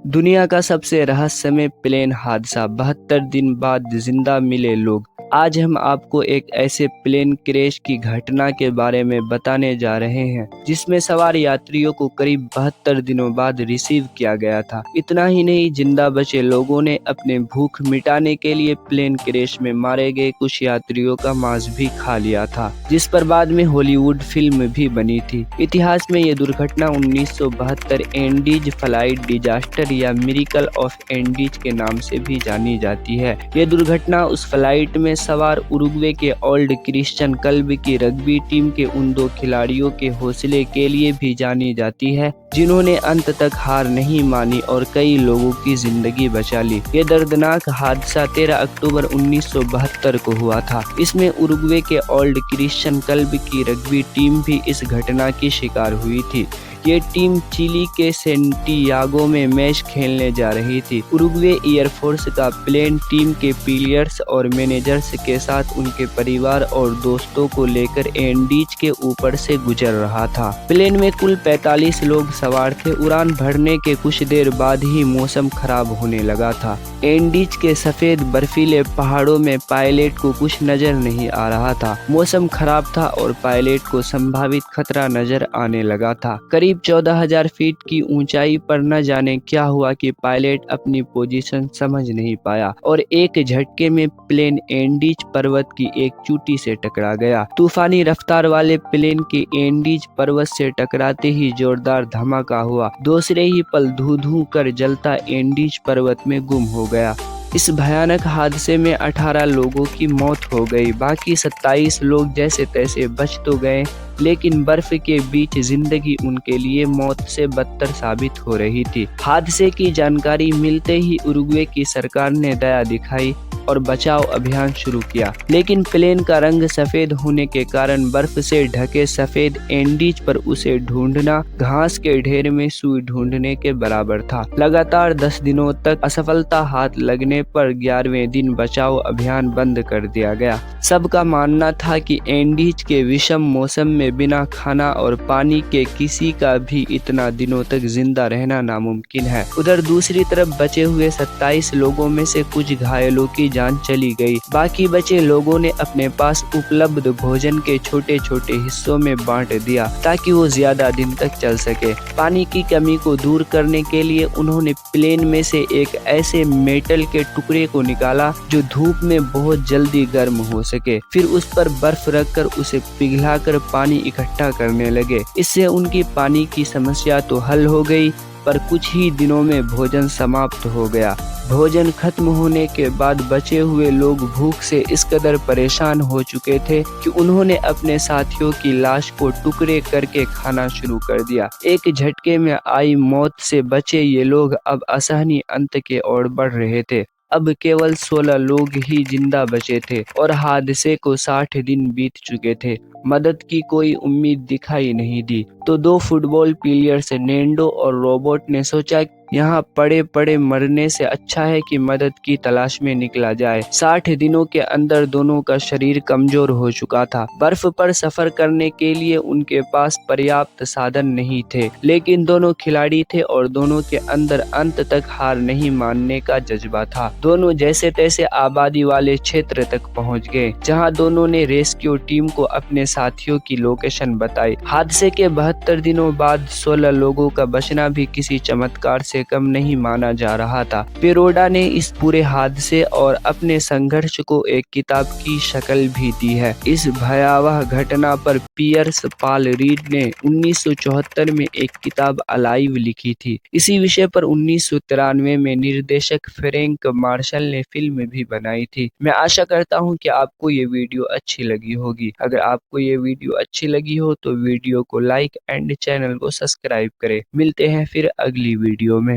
दुनिया का सबसे रहस्यमय प्लेन हादसा 72 दिन बाद जिंदा मिले लोग। आज हम आपको एक ऐसे प्लेन क्रैश की घटना के बारे में बताने जा रहे हैं जिसमें सवार यात्रियों को करीब 72 दिनों बाद रिसीव किया गया था। इतना ही नहीं, जिंदा बचे लोगों ने अपने भूख मिटाने के लिए प्लेन क्रैश में मारे गए कुछ यात्रियों का मांस भी खा लिया था, जिस पर बाद में हॉलीवुड फिल्म भी बनी थी। इतिहास में ये दुर्घटना 1972 एंडीज फ्लाइट डिजास्टर या मिरेकल ऑफ एंडीज के नाम से भी जानी जाती है। ये दुर्घटना उस फ्लाइट में सवार उरुग्वे के ओल्ड क्रिश्चियन क्लब की रग्बी टीम के उन दो खिलाड़ियों के हौसले के लिए भी जानी जाती है जिन्होंने अंत तक हार नहीं मानी और कई लोगों की जिंदगी बचा ली। ये दर्दनाक हादसा 13 अक्टूबर 1972 को हुआ था। इसमें उरुग्वे के ओल्ड क्रिश्चियन क्लब की रग्बी टीम भी इस घटना की शिकार हुई थी। ये टीम चिली के सेंटियागो में मैच खेलने जा रही थी। उरुग्वे एयरफोर्स का प्लेन टीम के प्लेयर्स और मैनेजर्स के साथ उनके परिवार और दोस्तों को लेकर एंडीज के ऊपर से गुजर रहा था। प्लेन में कुल 45 लोग सवार थे। उड़ान भरने के कुछ देर बाद ही मौसम खराब होने लगा था। एंडीज के सफेद बर्फीले पहाड़ों में पायलट को कुछ नजर नहीं आ रहा था। मौसम खराब था और पायलट को संभावित खतरा नजर आने लगा था। करीब 14,000 फीट की ऊंचाई पर न जाने क्या हुआ कि पायलट अपनी पोजीशन समझ नहीं पाया और एक झटके में प्लेन एंडीज पर्वत की एक चोटी से टकरा गया। तूफानी रफ्तार वाले प्लेन के एंडीज पर्वत से टकराते ही जोरदार धमाका हुआ। दूसरे ही पल धू धू कर जलता एंडीज पर्वत में गुम हो गया। इस भयानक हादसे में 18 लोगों की मौत हो गई। बाकी 27 लोग जैसे तैसे बच तो गए, लेकिन बर्फ के बीच जिंदगी उनके लिए मौत से बदतर साबित हो रही थी। हादसे की जानकारी मिलते ही उरुग्वे की सरकार ने दया दिखाई और बचाव अभियान शुरू किया, लेकिन प्लेन का रंग सफेद होने के कारण बर्फ से ढके सफेद एंडीज पर उसे ढूंढना घास के ढेर में सुई ढूंढने के बराबर था। लगातार 10 दिनों तक असफलता हाथ लगने पर 11वें दिन बचाव अभियान बंद कर दिया गया। सबका मानना था कि एंडीज के विषम मौसम में बिना खाना और पानी के किसी का भी इतना दिनों तक जिंदा रहना नामुमकिन है। उधर दूसरी तरफ बचे हुए 27 लोगों में से कुछ घायलों की जान चली गई। बाकी बचे लोगों ने अपने पास उपलब्ध भोजन के छोटे छोटे हिस्सों में बांट दिया ताकि वो ज्यादा दिन तक चल सके। पानी की कमी को दूर करने के लिए उन्होंने प्लेन में से एक ऐसे मेटल के टुकड़े को निकाला जो धूप में बहुत जल्दी गर्म हो सके। फिर उस पर बर्फ रखकर उसे पिघलाकर पानी इकट्ठा करने लगे। इससे उनकी पानी की समस्या तो हल हो गई, पर कुछ ही दिनों में भोजन समाप्त हो गया। भोजन खत्म होने के बाद बचे हुए लोग भूख से इस कदर परेशान हो चुके थे कि उन्होंने अपने साथियों की लाश को टुकड़े करके खाना शुरू कर दिया। एक झटके में आई मौत से बचे ये लोग अब असहनीय अंत के ओर बढ़ रहे थे। अब केवल 16 लोग ही जिंदा बचे थे और हादसे को 60 दिन बीत चुके थे। मदद की कोई उम्मीद दिखाई नहीं दी। तो दो फुटबॉल प्लेयर्स नेंडो और रोबोट ने सोचा यहाँ पड़े पड़े मरने से अच्छा है कि मदद की तलाश में निकला जाए। 60 दिनों के अंदर दोनों का शरीर कमजोर हो चुका था। बर्फ पर सफर करने के लिए उनके पास पर्याप्त साधन नहीं थे, लेकिन दोनों खिलाड़ी थे और दोनों के अंदर अंत तक हार नहीं मानने का जज्बा था। दोनों जैसे तैसे आबादी वाले क्षेत्र तक पहुंच गए, जहां दोनों ने रेस्क्यू टीम को अपने साथियों की लोकेशन बताई। हादसे के 72 दिनों बाद 16 लोगों का बचना भी किसी चमत्कार से कम नहीं माना जा रहा था। पेरोडा ने इस पूरे हादसे और अपने संघर्ष को एक किताब की शक्ल भी दी है। इस भयावह घटना पर पियर्स पाल रीड ने 1974 में एक किताब अलाइव लिखी थी। इसी विषय पर 1993 में निर्देशक फ्रैंक मार्शल ने फिल्म भी बनाई थी। मैं आशा करता हूँ कि आपको ये वीडियो अच्छी लगी होगी। अगर आपको ये वीडियो अच्छी लगी हो तो वीडियो को लाइक एंड चैनल को सब्सक्राइब करें। मिलते हैं फिर अगली वीडियो में।